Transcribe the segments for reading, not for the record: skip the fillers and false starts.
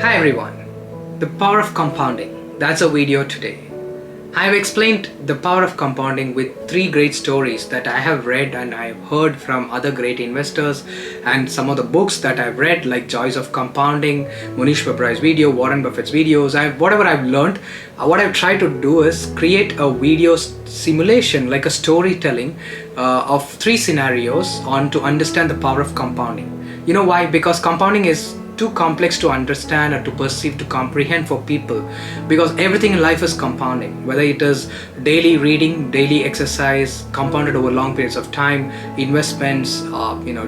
Hi everyone, the power of compounding. That's a video today. I've explained the power of compounding with three great stories that I have read and I've heard from other great investors, and some of the books that I've read like Joys of Compounding, Munish Babrai's video, Warren Buffett's videos. Whatever I've learned, what I've tried to do is create a video simulation, like a storytelling of three scenarios on to understand the power of compounding. You know why? Because compounding is too complex to understand or to perceive, to comprehend for people, because everything in life is compounding, whether it is daily reading, daily exercise compounded over long periods of time, investments,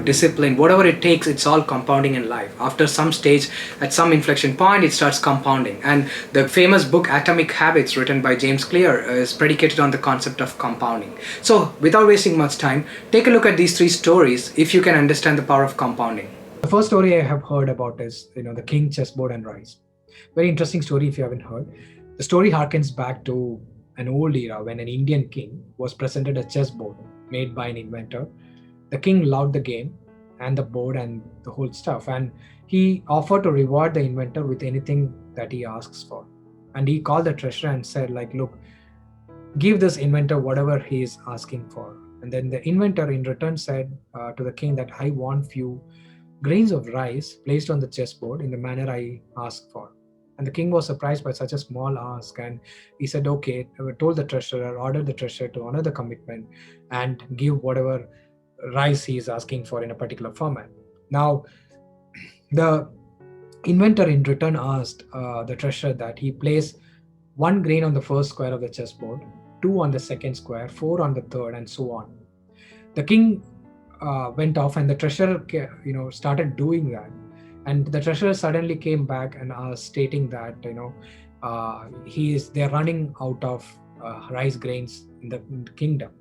discipline, whatever it takes, it's all compounding in life. After some stage, at some inflection point, it starts compounding. And the famous book Atomic Habits, written by James Clear, is predicated on the concept of compounding. So without wasting much time, take a look at these three stories if you can understand the power of compounding. The first story I have heard about is, the king, chessboard, and rice. Very interesting story if you haven't heard. The story harkens back to an old era when an Indian king was presented a chessboard made by an inventor. The king loved the game and the board and the whole stuff, and he offered to reward the inventor with anything that he asks for. And he called the treasurer and said, like, look, give this inventor whatever he is asking for. And then the inventor in return said to the king that I want few grains of rice placed on the chessboard in the manner I asked for. And the king was surprised by such a small ask, and he said, okay, told the treasurer, ordered the treasurer to honor the commitment and give whatever rice he is asking for in a particular format. Now, the inventor in return asked the treasurer that he place one grain on the first square of the chessboard, two on the second square, four on the third, and so on. The king went off, and the treasurer started doing that, and the treasurer suddenly came back and stating that they're running out of rice grains in the kingdom,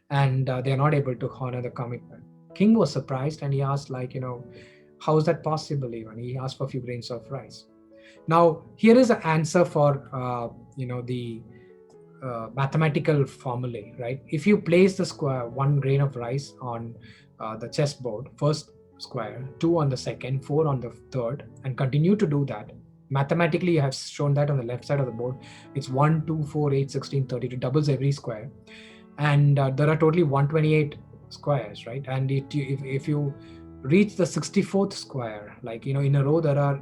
and they are not able to honor the commitment. King was surprised, and he asked, how is that possible? Even he asked for a few grains of rice. Now here is the answer for the mathematical formulae, right? If you place the square one grain of rice on the chessboard, first square, two on the second, four on the third, and continue to do that, mathematically you have shown that on the left side of the board, it's 1, 2, 4, 8, 16, 32, doubles every square, and there are totally 128 squares, right? And if you reach the 64th square, in a row there are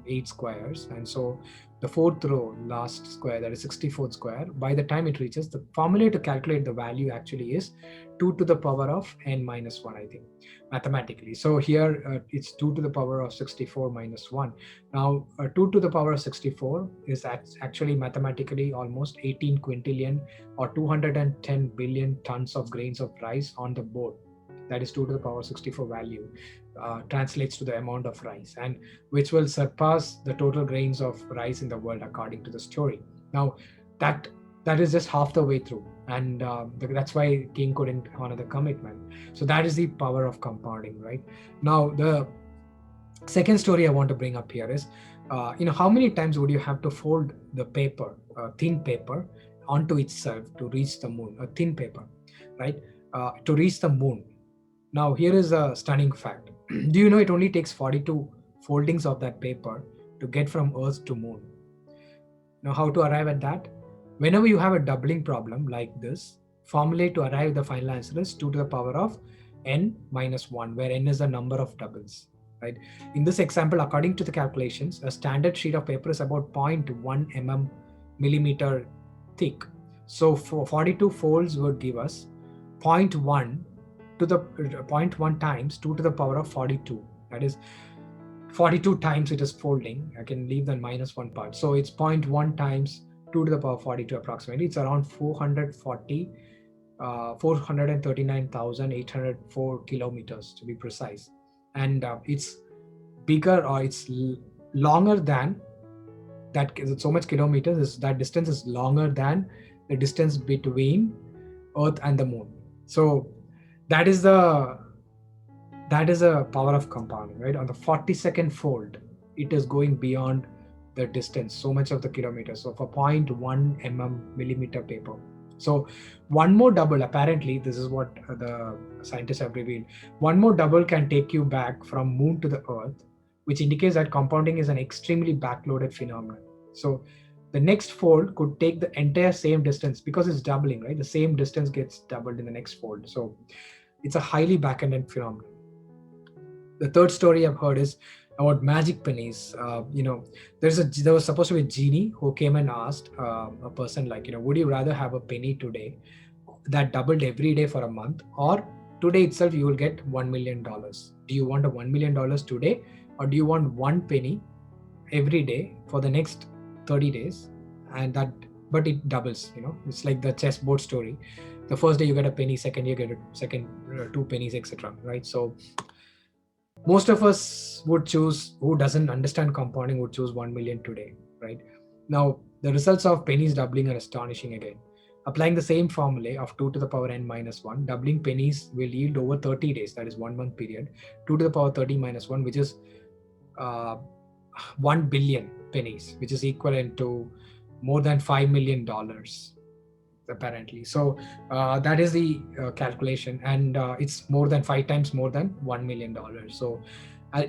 8 squares, and so the fourth row, last square, that is 64th square, by the time it reaches, the formula to calculate the value actually is 2 to the power of n minus 1, I think, mathematically. So here it's 2 to the power of 64 minus 1. Now 2 to the power of 64 is actually mathematically almost 18 quintillion or 210 billion tons of grains of rice on the board. That is 2 to the power 64 value translates to the amount of rice, and which will surpass the total grains of rice in the world according to the story. Now that is just half the way through, and that's why king couldn't honor the commitment. So that is the power of compounding, right? Now the second story I want to bring up here is how many times would you have to fold the paper, thin paper, onto itself to reach the moon? A thin paper, right? To reach the moon. Now here is a stunning fact. Do you know it only takes 42 foldings of that paper to get from Earth to moon? Now how to arrive at that? Whenever you have a doubling problem like this, formulate to arrive the final answer is 2 to the power of n minus 1, where n is the number of doubles, right? In this example, according to the calculations, a standard sheet of paper is about 0.1 millimeter thick. So for 42 folds would give us 0.1 to the 0.1 times 2 to the power of 42. That is 42 times it is folding. I can leave the minus 1 part. So it's 0.1 times 2 to the power 42 approximately. It's around 439,804 kilometers to be precise. And it's bigger, or it's longer than that. So much kilometers, that distance is longer than the distance between Earth and the moon. So that is a power of compounding, right? On the 42nd fold, it is going beyond the distance, so much of the kilometers. So for 0.1 millimeter paper. So one more double, apparently, this is what the scientists have revealed. One more double can take you back from moon to the Earth which indicates that compounding is an extremely backloaded phenomenon. So the next fold could take the entire same distance because it's doubling, right? The same distance gets doubled in the next fold. So it's a highly back-ended phenomenon. The third story I've heard is about magic pennies. There was supposed to be a genie who came and asked a person, like, would you rather have a penny today that doubled every day for a month, or today itself you will get $1 million? Do you want a $1 million today, or do you want one penny every day for the next 30 days? And that, but it doubles. It's like the chessboard story. The first day you get a penny, second you get a second two pennies, etc., right? So most of us would choose, who doesn't understand compounding, would choose 1 million today, right? Now the results of pennies doubling are astonishing again. Applying the same formula of 2 to the power n minus 1, doubling pennies will yield over 30 days, that is 1 month period, 2 to the power 30 minus 1, which is uh, 1 billion pennies, which is equivalent to more than $5 million, apparently. So that is the calculation, and it's more than 5 times more than $1 million. So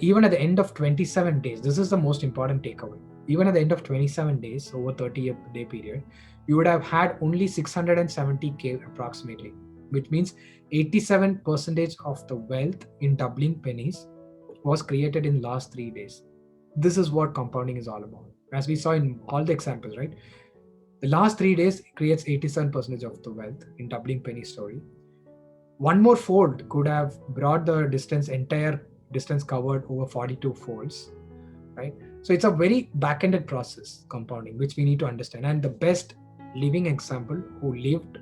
even at the end of 27 days, this is the most important takeaway. Even at the end of 27 days, over 30-day period, you would have had only 670k approximately, which means 87% of the wealth in doubling pennies was created in last 3 days. This is what compounding is all about, as we saw in all the examples, right? The last 3 days creates 87% of the wealth in doubling penny story. One more fold could have brought the entire distance covered over 42 folds, right? So it's a very back-ended process, compounding, which we need to understand. And the best living example who lived,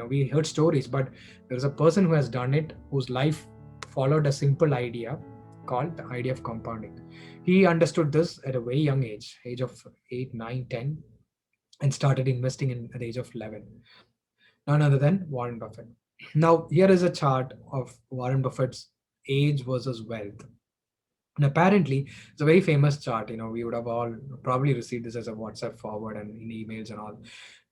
we heard stories, but there's a person who has done it, whose life followed a simple idea called the idea of compounding. He understood this at a very young age of 8, 9, 10, and started investing at the age of 11. None other than Warren Buffett. Now, here is a chart of Warren Buffett's age versus wealth. And apparently, it's a very famous chart. We would have all probably received this as a WhatsApp forward and in emails and all.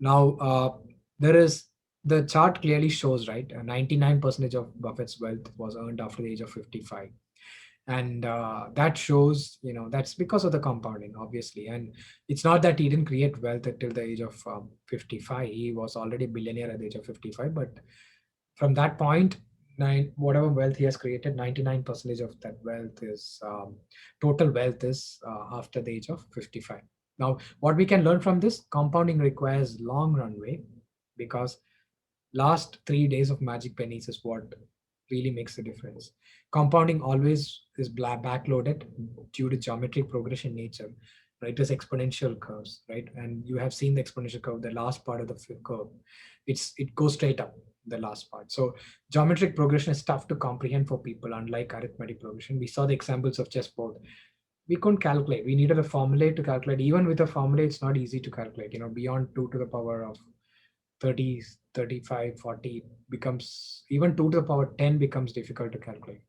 Now, there is the chart clearly shows, right? 99% of Buffett's wealth was earned after the age of 55. And that shows, that's because of the compounding, obviously. And it's not that he didn't create wealth until the age of 55. He was already a billionaire at the age of 55, but from that point, whatever wealth he has created, 99% of that wealth is total wealth is after the age of 55. Now, what we can learn from this: compounding requires long runway, because last 3 days of magic pennies is what really makes the difference. Compounding always is backloaded due to geometric progression nature, right? It is exponential curves, right? And you have seen the exponential curve, the last part of the curve. It goes straight up, the last part. So geometric progression is tough to comprehend for people, unlike arithmetic progression. We saw the examples of chessboard. We couldn't calculate. We needed a formula to calculate. Even with a formula, it's not easy to calculate. Beyond 2 to the power of 30, 35, 40 becomes, even 2 to the power 10 becomes difficult to calculate.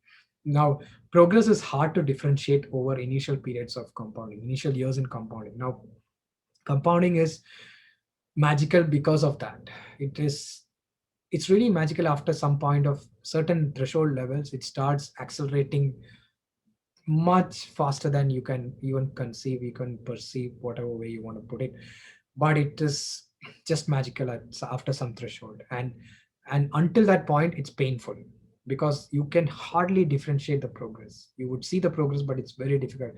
Now, progress is hard to differentiate over initial periods of compounding, initial years in compounding. Now, compounding is magical because of that. It's really magical. After some point of certain threshold levels, it starts accelerating much faster than you can even conceive, you can perceive, whatever way you want to put it. But it is just magical after some threshold, and until that point it's painful, because you can hardly differentiate the progress. You would see the progress, but it's very difficult.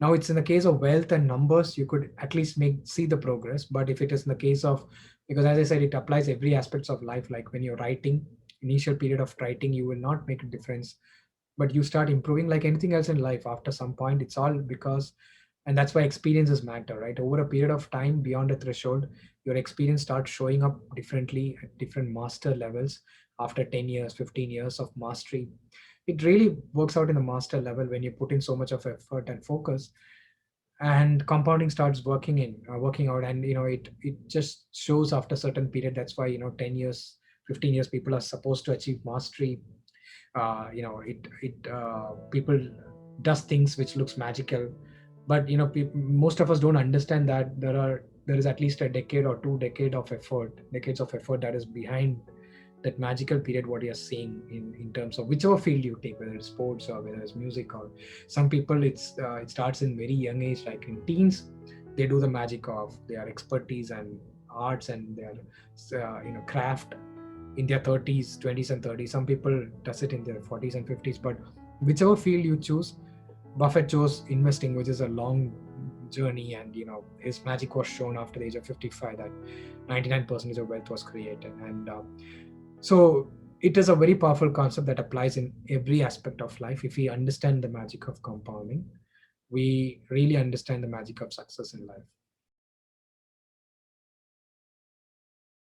Now, it's in the case of wealth and numbers, you could at least see the progress. But if it is in the case of, because as I said, it applies every aspects of life, like when you're writing, initial period of writing, you will not make a difference, but you start improving. Like anything else in life, after some point, it's all because, and that's why experiences matter, right? Over a period of time, beyond a threshold, your experience starts showing up differently at different master levels. After 10 years, 15 years of mastery, it really works out in the master level when you put in so much of effort and focus, and compounding starts working out. And it just shows after certain period. That's why 10 years, 15 years, people are supposed to achieve mastery. People does things which looks magical, but most of us don't understand that there is at least a decade or 2 decades of effort that is behind that magical period what you're seeing in terms of whichever field you take, whether it's sports or whether it's music, or some people it starts in very young age, like in teens they do the magic of their expertise and arts and their craft in their 30s, 20s and 30s. Some people does it in their 40s and 50s. But whichever field you choose, Buffett chose investing, which is a long journey, and his magic was shown after the age of 55, that 99% of wealth was created. And so it is a very powerful concept that applies in every aspect of life. If we understand the magic of compounding, we really understand the magic of success in life.